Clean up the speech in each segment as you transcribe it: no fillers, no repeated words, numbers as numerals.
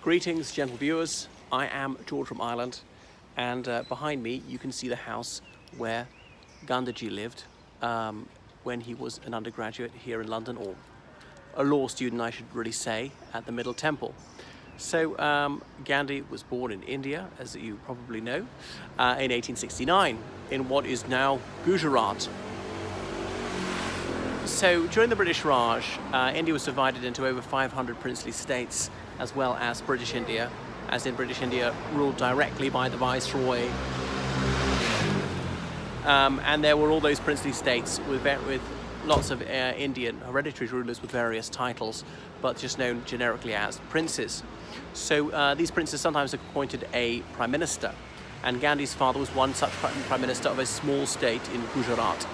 Greetings, gentle viewers. I am George from Ireland, and behind me you can see the house where Gandhi lived when he was an undergraduate here in London, or a law student, I should really say, at the Middle Temple. So Gandhi was born in India, as you probably know, in 1869 in what is now Gujarat. So during the British Raj, India was divided into over 500 princely states, as well as British India, as in British India ruled directly by the Viceroy. And there were all those princely states with lots of Indian hereditary rulers with various titles, but just known generically as princes. So these princes sometimes appointed a prime minister, and Gandhi's father was one such prime minister of a small state in Gujarat.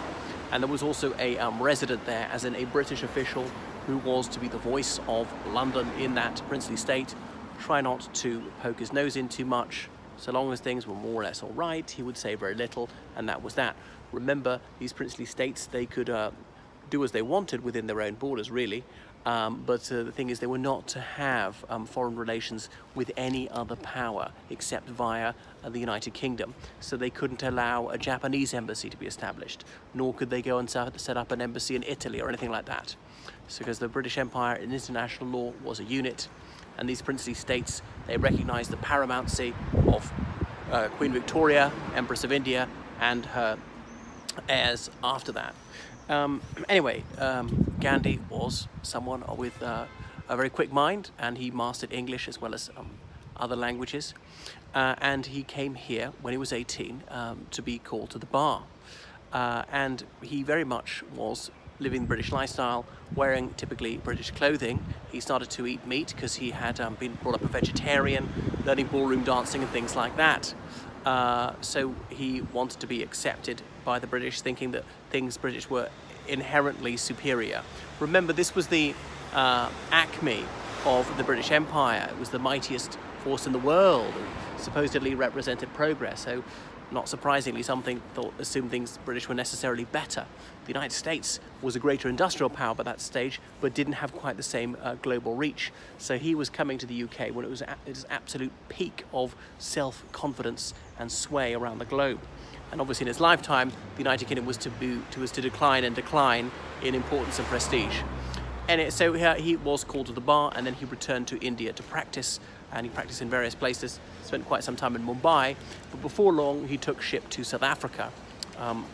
And there was also a resident there, as in a British official who was to be the voice of London in that princely state. Try not to poke his nose in too much. So long as things were more or less all right, he would say very little, and that was that. Remember, these princely states, they could do as they wanted within their own borders, really. But the thing is, they were not to have foreign relations with any other power except via the United Kingdom. So they couldn't allow a Japanese embassy to be established, nor could they go and set up an embassy in Italy or anything like that. So because the British Empire in international law was a unit, and these princely states, they recognized the paramountcy of Queen Victoria, Empress of India, and her heirs after that. Anyway, Gandhi was someone with a very quick mind, and he mastered English as well as other languages. And he came here when he was 18 to be called to the bar. And he very much was living the British lifestyle, wearing typically British clothing. He started to eat meat because he had been brought up a vegetarian, learning ballroom dancing and things like that. So he wanted to be accepted by the British, thinking that things British were inherently superior. Remember, this was the acme of the British Empire. It was the mightiest force in the world, and supposedly represented progress. So, not surprisingly, some assumed things British were necessarily better. The United States was a greater industrial power by that stage, but didn't have quite the same global reach. So he was coming to the UK when it was at its absolute peak of self-confidence and sway around the globe. And obviously in his lifetime, the United Kingdom was to decline in importance and prestige. And so he was called to the bar, and then he returned to India to practice, and he practiced in various places, spent quite some time in Mumbai, but before long he took ship to South Africa,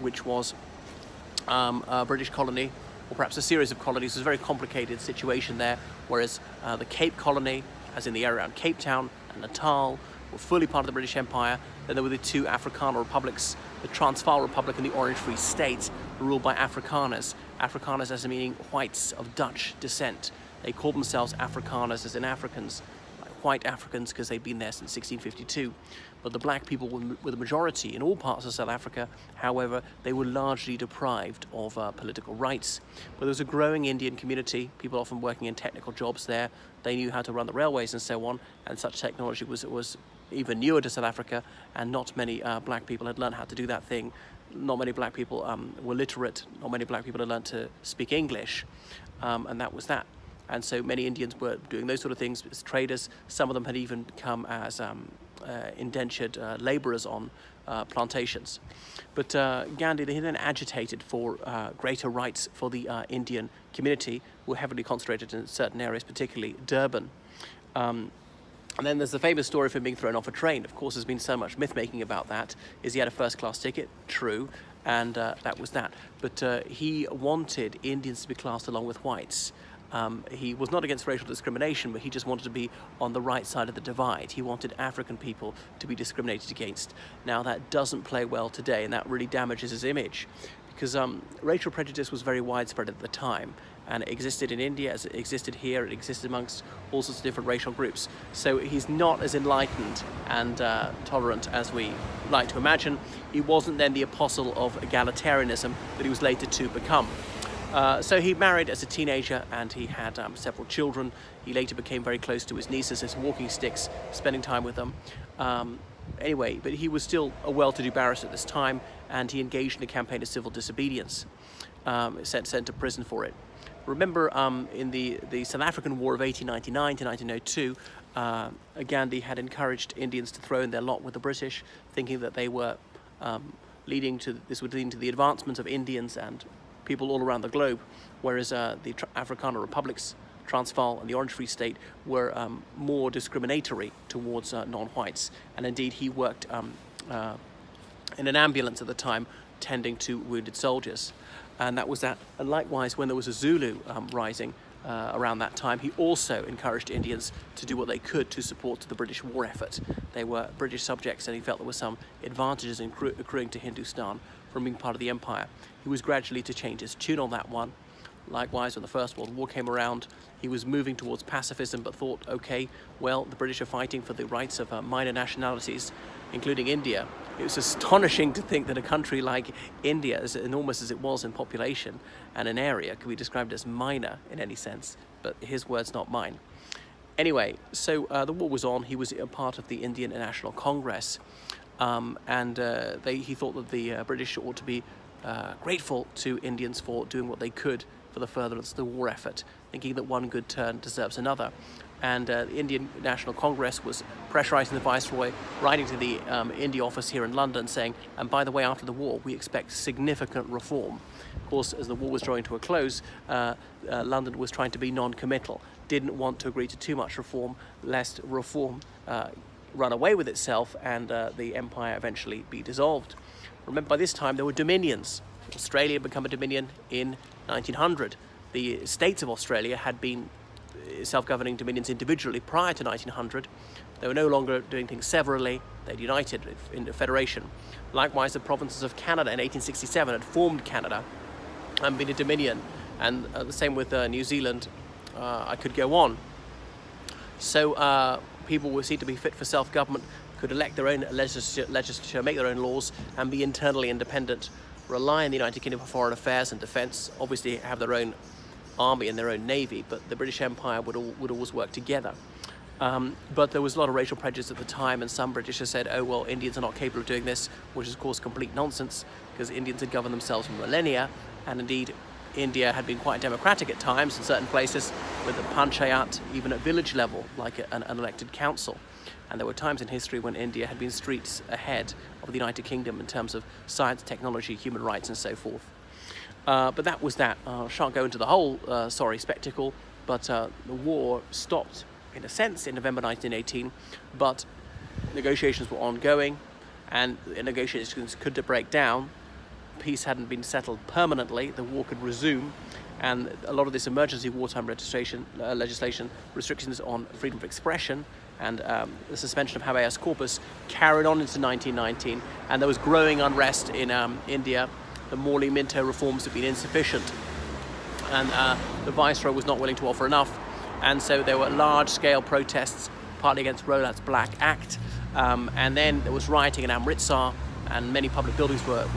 which was a British colony, or perhaps a series of colonies. It was a very complicated situation there, whereas the Cape Colony, as in the area around Cape Town and Natal, were fully part of the British Empire. Then there were the two Afrikaner republics, the Transvaal Republic and the Orange Free State, ruled by Afrikaners. Afrikaners as meaning whites of Dutch descent. They called themselves Afrikaners as in Africans, like white Africans, because they'd been there since 1652. But the black people were the majority in all parts of South Africa. However, they were largely deprived of political rights. But there was a growing Indian community, people often working in technical jobs there. They knew how to run the railways and so on, and such technology was even newer to South Africa, and not many black people had learned how to do that thing. Not many black people were literate. Not many black people had learned to speak English, and that was that. And so many Indians were doing those sort of things as traders. Some of them had even come as indentured laborers on plantations. But Gandhi, he then agitated for greater rights for the Indian community, who were heavily concentrated in certain areas, particularly Durban. And then there's the famous story of him being thrown off a train. Of course, there's been so much myth-making about that. Is he had a first-class ticket? True. And that was that. But he wanted Indians to be classed along with whites. He was not against racial discrimination, but he just wanted to be on the right side of the divide. He wanted African people to be discriminated against. Now, that doesn't play well today, and that really damages his image, because racial prejudice was very widespread at the time, and it existed in India as it existed here. It existed amongst all sorts of different racial groups. So he's not as enlightened and tolerant as we like to imagine. He wasn't then the apostle of egalitarianism that he was later to become. So he married as a teenager, and he had several children. He later became very close to his nieces as walking sticks, spending time with them. Anyway, but he was still a well-to-do barrister at this time, and he engaged in a campaign of civil disobedience, sent to prison for it. Remember, in the South African War of 1899 to 1902, Gandhi had encouraged Indians to throw in their lot with the British, thinking that they were this would lead to the advancement of Indians and people all around the globe, whereas the Afrikaner republics, Transvaal and the Orange Free State, were more discriminatory towards non-whites. And indeed, he worked in an ambulance at the time, tending to wounded soldiers. And that was that. And likewise, when there was a Zulu rising around that time, he also encouraged Indians to do what they could to support the British war effort. They were British subjects, and he felt there were some advantages accruing to Hindustan from being part of the empire. He was gradually to change his tune on that one. Likewise, when the First World War came around, he was moving towards pacifism, but thought, okay, well, the British are fighting for the rights of minor nationalities, including India. It was astonishing to think that a country like India, as enormous as it was in population and in area, could be described as minor in any sense, but his words, not mine. Anyway, so the war was on. He was a part of the Indian National Congress, and he thought that the British ought to be grateful to Indians for doing what they could for the furtherance of the war effort, thinking that one good turn deserves another. And the Indian National Congress was pressurizing the Viceroy, writing to the India office here in London, saying, and by the way, after the war, we expect significant reform. Of course, as the war was drawing to a close, London was trying to be non-committal, didn't want to agree to too much reform, lest reform run away with itself and the empire eventually be dissolved. Remember, by this time, there were dominions. Australia had become a dominion in 1900. The states of Australia had been self-governing dominions individually prior to 1900. They were no longer doing things severally. They'd united in a federation. Likewise, the provinces of Canada in 1867 had formed Canada and been a dominion. And the same with New Zealand. I could go on. So people were seen to be fit for self-government, could elect their own legislature, make their own laws, and be internally independent, rely on the United Kingdom for foreign affairs and defence, obviously have their own army and their own navy, but the British Empire would always work together. But there was a lot of racial prejudice at the time, and some Britishers said, oh, well, Indians are not capable of doing this, which is, of course, complete nonsense, because Indians had governed themselves for millennia, and indeed, India had been quite democratic at times in certain places, with the panchayat, even at village level, like an elected council. And there were times in history when India had been streets ahead of the United Kingdom in terms of science, technology, human rights, and so forth. But that was that. I shan't go into the whole spectacle, but the war stopped, in a sense, in November 1918, but negotiations were ongoing, and negotiations could break down. Peace hadn't been settled permanently. The war could resume, and a lot of this emergency wartime legislation, restrictions on freedom of expression, and the suspension of habeas corpus carried on into 1919, and there was growing unrest in India. The Morley-Minto reforms had been insufficient, and the Viceroy was not willing to offer enough, and so there were large-scale protests, partly against Rowlatt's Black Act, and then there was rioting in Amritsar, and many public buildings were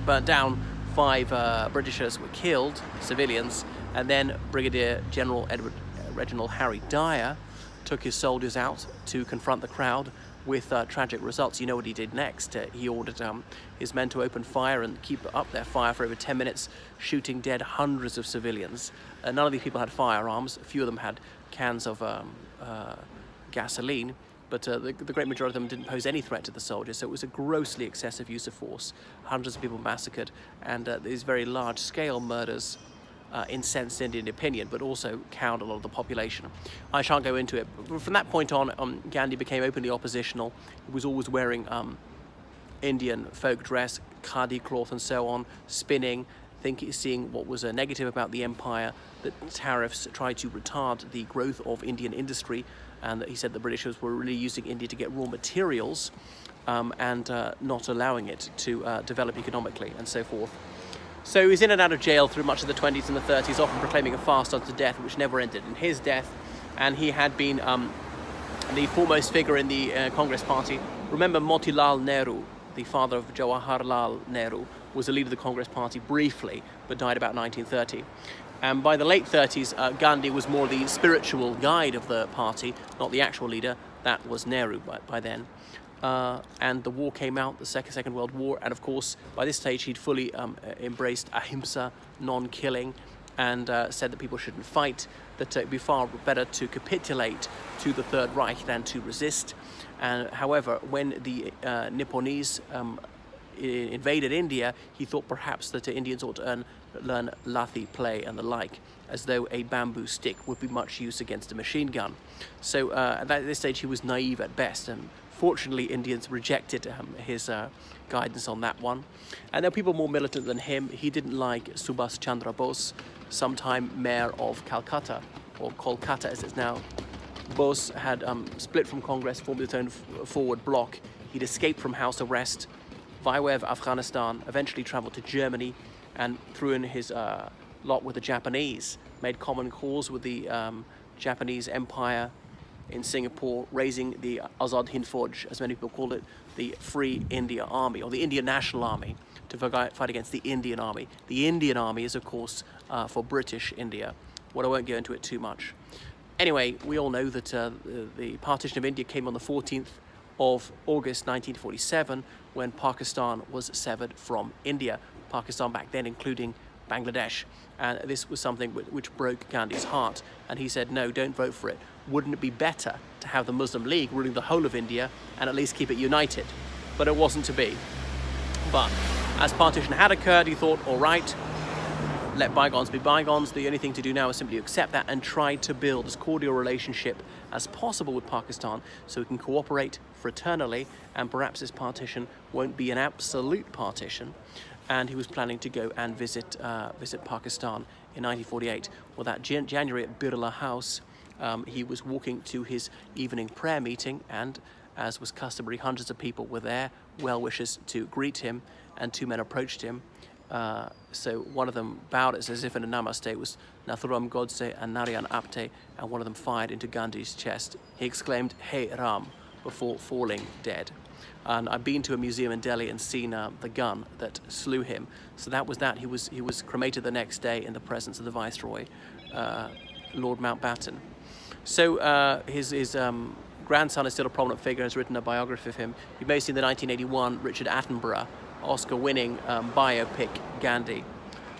burnt down. 5 Britishers were killed, civilians, and then Brigadier General Reginald Harry Dyer took his soldiers out to confront the crowd with tragic results. You know what he did next. He ordered his men to open fire and keep up their fire for over 10 minutes, shooting dead hundreds of civilians. None of these people had firearms. A few of them had cans of gasoline, but the great majority of them didn't pose any threat to the soldiers, so it was a grossly excessive use of force. Hundreds of people massacred, and these very large-scale murders incensed Indian opinion, but also cowed a lot of the population. I shan't go into it. But from that point on, Gandhi became openly oppositional. He was always wearing Indian folk dress, khadi cloth and so on, spinning, seeing what was negative about the empire, that tariffs tried to retard the growth of Indian industry, and that he said the Britishers were really using India to get raw materials and not allowing it to develop economically and so forth. So he was in and out of jail through much of the 20s and the 30s, often proclaiming a fast unto death, which never ended in his death. And he had been the foremost figure in the Congress party. Remember, Motilal Nehru, the father of Jawaharlal Nehru, was the leader of the Congress party briefly, but died about 1930. And by the late 30s, Gandhi was more the spiritual guide of the party, not the actual leader. That was Nehru by then. And the war came out, the Second World War, and of course, by this stage, he'd fully embraced ahimsa, non-killing, and said that people shouldn't fight, that it'd be far better to capitulate to the Third Reich than to resist. And however, when the Nipponese invaded India, he thought perhaps that the Indians ought to learn lathi play and the like, as though a bamboo stick would be much use against a machine gun. So at this stage he was naive at best, and fortunately Indians rejected his guidance on that one. And there were people more militant than him. He didn't like Subhas Chandra Bose, sometime mayor of Calcutta, or Kolkata as it's now. Bose had split from Congress, formed his own forward bloc. He'd escaped from house arrest via way of Afghanistan, eventually travelled to Germany, and threw in his lot with the Japanese, made common cause with the Japanese Empire in Singapore, raising the Azad Hind Fauj, as many people called it, the Free India Army, or the Indian National Army, to fight against the Indian Army. The Indian Army is, of course, for British India. Well, I won't go into it too much. Anyway, we all know that the partition of India came on the 14th of August 1947, when Pakistan was severed from India. Pakistan back then including Bangladesh. And this was something which broke Gandhi's heart. And he said, no, don't vote for it. Wouldn't it be better to have the Muslim League ruling the whole of India and at least keep it united? But it wasn't to be. But as partition had occurred, he thought, all right, let bygones be bygones. The only thing to do now is simply accept that and try to build as cordial a relationship as possible with Pakistan so we can cooperate fraternally, and perhaps this partition won't be an absolute partition. And he was planning to go and visit Pakistan in 1948. Well, that January at Birla House, he was walking to his evening prayer meeting, and as was customary, hundreds of people were there, well-wishers to greet him, and two men approached him. So one of them bowed as if in a namaste. It was Nathuram, Godse and Narayan Apte, and one of them fired into Gandhi's chest. He exclaimed, "Hey Ram," before falling dead. And I've been to a museum in Delhi and seen the gun that slew him. So that was that. He was cremated the next day in the presence of the Viceroy, Lord Mountbatten. So his grandson is still a prominent figure, has written a biography of him. You may have seen the 1981 Richard Attenborough Oscar-winning biopic, Gandhi.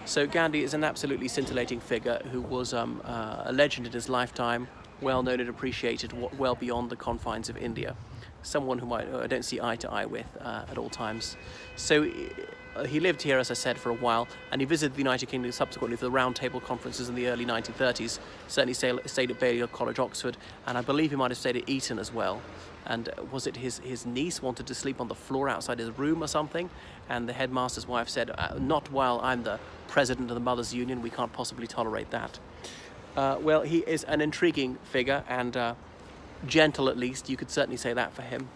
So Gandhi is an absolutely scintillating figure who was a legend in his lifetime, well known and appreciated well beyond the confines of India. Someone whom I don't see eye to eye with at all times. So he lived here, as I said, for a while, and he visited the United Kingdom subsequently for the Round Table conferences in the early 1930s. Certainly stayed at Balliol College, Oxford, and I believe he might have stayed at Eton as well. And was it his niece wanted to sleep on the floor outside his room or something? And the headmaster's wife said, not while I'm the president of the Mothers' Union, we can't possibly tolerate that. Well, he is an intriguing figure, and gentle at least, you could certainly say that for him.